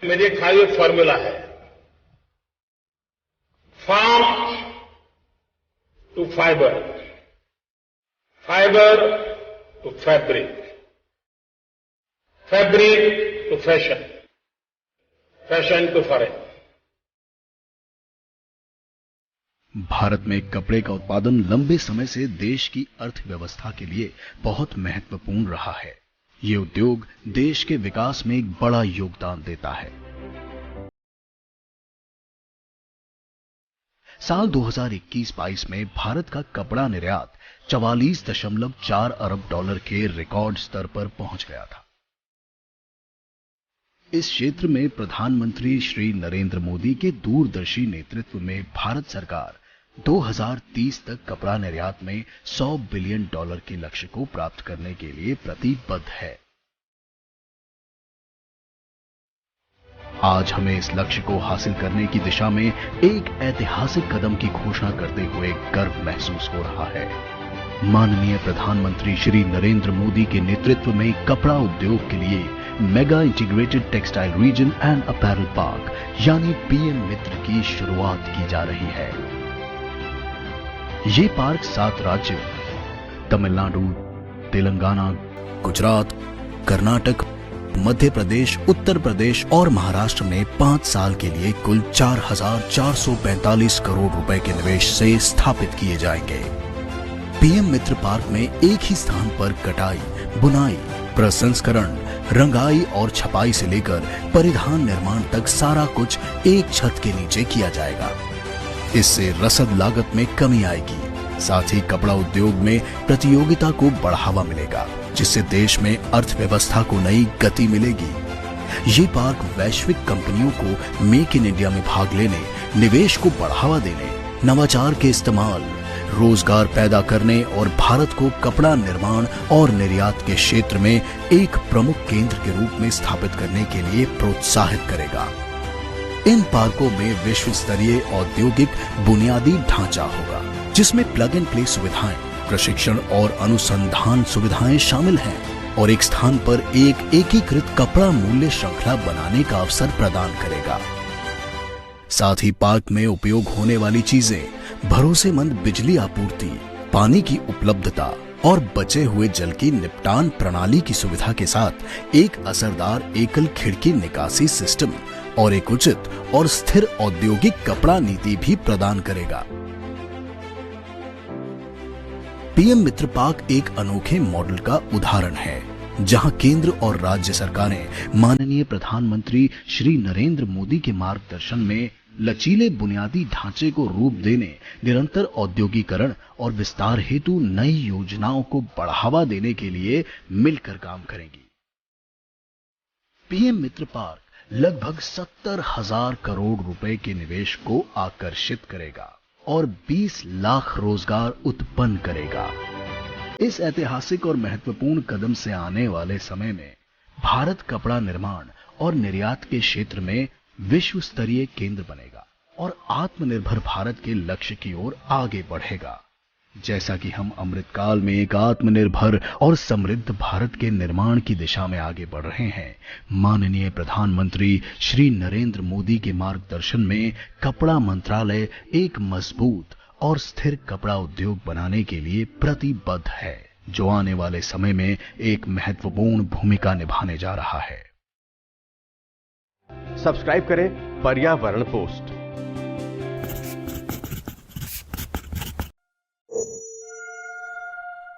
मेरे ख्याल एक फॉर्मूला है, farm to fibre, fibre to fabric, fabric to fashion, fashion to foreign. Bharat में कपड़े का उत्पादन लंबे समय से देश की अर्थव्यवस्था के लिए बहुत महत्वपूर्ण रहा है। ये उद्योग देश के विकास में एक बड़ा योगदान देता है। साल 2021-22 में भारत का कपड़ा निर्यात 44.4 अरब डॉलर के रिकॉर्ड स्तर पर पहुंच गया था। इस क्षेत्र में प्रधानमंत्री श्री नरेंद्र मोदी के दूरदर्शी नेतृत्व में भारत सरकार 2030 तक कपड़ा निर्यात में 100 बिलियन डॉलर के लक्ष्य को प्राप्त करने के लिए प्रतिबद्ध है। आज हमें इस लक्ष्य को हासिल करने की दिशा में एक ऐतिहासिक कदम की घोषणा करते हुए गर्व महसूस हो रहा है। माननीय प्रधानमंत्री श्री नरेंद्र मोदी के नेतृत्व में कपड़ा उद्योग के लिए mega integrated textile reason and apparel park यानी पीएम मित्र की शुरुआत की जा रही है। ये पार्क 7 राज्यों तमिलनाडु, तेलंगाना, गुजरात, कर्नाटक, मध्य प्रदेश, उत्तर प्रदेश और महाराष्ट्र में 5 साल के लिए कुल 4,445 करोड़ रुपए के निवेश से स्थापित किए जाएंगे। पीएम मित्र पार्क में एक ही स्थान पर कटाई, बुनाई, प्रसंस्करण, रंगाई और छपाई से लेकर परिधान निर्माण तक सारा कुछ एक छत के नीचे किया जाएगा। इससे रसद लागत में कमी आएगी। साथ ही कपड़ा उद्योग में प्रतियोगिता को बढ़ावा मिलेगा, जिससे देश में अर्थव्यवस्था को नई गति मिलेगी। ये पार्क वैश्विक कंपनियों को मेक इन इंडिया में भाग लेने, निवेश को बढ़ावा देने, नवाचार के इस्तेमाल, रोजगार पैदा करने और भारत को कपड़ा निर्माण और निर्यात के क्षेत्र में एक प्रमुख केंद्र के रूप में स्थापित करने के लिए प्रोत्साहित करेगा। इन पार्कों में विश्व स्तरीय औद्योगिक बुनियादी ढांचा होगा, जिसमें प्लग एंड प्ले सुविधाएं, प्रशिक्षण और अनुसंधान सुविधाएं शामिल हैं और एक स्थान पर एक एकीकृत कपड़ा मूल्य श्रृंखला बनाने का अवसर प्रदान करेगा। साथ ही पार्क में उपयोग होने वाली चीजें भरोसेमंद बिजली आपूर्ति, पानी की उपलब्धता और बचे हुए जल की निपटान प्रणाली की सुविधा के साथ एक असरदार एकल खिड़की निकासी सिस्टम और एक उचित और स्थिर औद्योगिक कपड़ा नीति भी प्रदान करेगा। पीएम मित्र पार्क एक अनोखे मॉडल का उदाहरण है, जहां केंद्र और राज्य सरकारें माननीय प्रधानमंत्री श्री नरेंद्र मोदी के मार्गदर्शन में लचीले बुनियादी ढांचे को रूप देने, निरंतर औद्योगिकरण और विस्तार हेतु नई योजनाओं को बढ़ावा देने के लिए मिलकर काम करेंगी। पीएम मित्र पार्क लगभग 70,000 करोड़ रुपए के निवेश को आकर्षित करेगा और 20 लाख रोजगार उत्पन्न करेगा। इस ऐतिहासिक और महत्वपूर्ण कदम से आने वाले समय में भारत कपड़ा निर्माण और निर्यात के क्षेत्र में विश्व स्तरीय केंद्र बनेगा और आत्मनिर्भर भारत के लक्ष्य की ओर आगे बढ़ेगा। जैसा कि हम अमृतकाल में एक आत्मनिर्भर और समृद्ध भारत के निर्माण की दिशा में आगे बढ़ रहे हैं, माननीय प्रधानमंत्री श्री नरेंद्र मोदी के मार्गदर्शन में कपड़ा मंत्रालय एक मजबूत और स्थिर कपड़ा उद्योग बनाने के लिए प्रतिबद्ध है, जो आने वाले समय में एक महत्वपूर्ण भूमिका निभाने जा रहा है। सब्सक्राइब करें पर्यावरण पोस्ट।